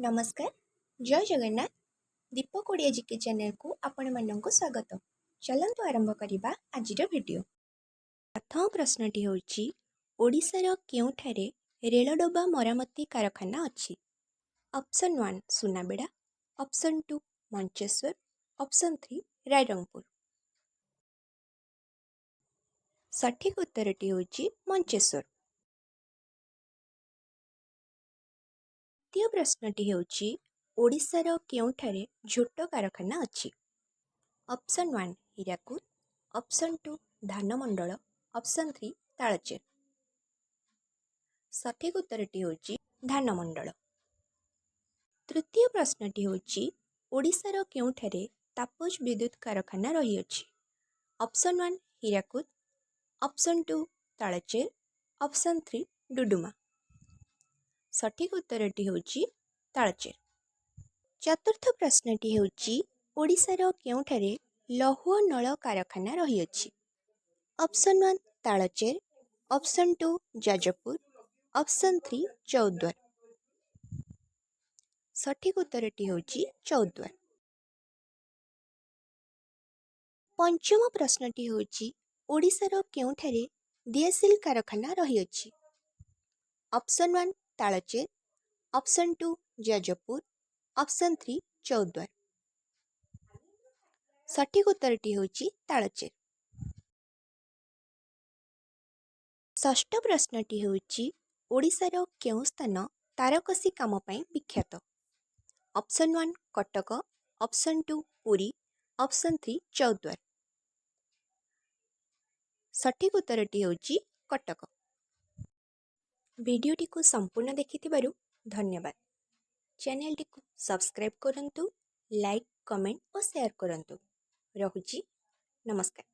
नमस्कार जय जगन्नाथ दीपक Odia GK channel को आपण मानक स्वागत। चलंतु आरंभ करबा आजिर वीडियो। प्रथम प्रश्नटी होछि ओडिशार केउठारे रेल डबा मरामती कारखाना अछि। Option 1 Sunabeda, option 2 Mancheswar, option 3 Rairangpur. सठिक उत्तरटी होछि मंचेश्वर। द्वितीय प्रश्नटी होछि ओडिशार केउठारे झोट कारखाना अछि। Option 1 Hirakud, option 2 Dhanmandal, option 3 Talcher. सठिक उत्तरटी होछि धानमंडल। तृतीय प्रश्नटी होछि ओडिशार केउठारे तापज विद्युत कारखाना रही अछि। Option 1 Hirakud, option 2 Talcher, option 3 Duduma. सठिक उत्तरटी होछि तालचेर। चतुर्थ प्रश्नटी होछि ओडिशार केउठारे लौह नल कारखाना रही अछि। Option 1 Talcher, option 2 Jajpur, option 3 Choudwar. सठिक उत्तरटी होछि चौद्वार। पंचम प्रश्नटी होछि ओडिशार केउठारे दियासिल कारखाना रही अछि। Option 1 Talcher, option 2 Jajpur, option 3 Choudwar. सठिक उत्तरटी होछि तालचेर। षष्ठ प्रश्नटी होछि ओडिशार केउ स्थान तारकसी काम पई विख्यात। Option 1 Cuttack, option 2 Puri, option 3 Choudwar. सठिक उत्तरटी होछि कटक। वीडियोटी को संपूर्ण देखिथिबारु धन्यवाद। चैनलटी को सब्सक्राइब करंतु, लाइक, कमेंट और शेयर करंतु। रहुछि नमस्कार।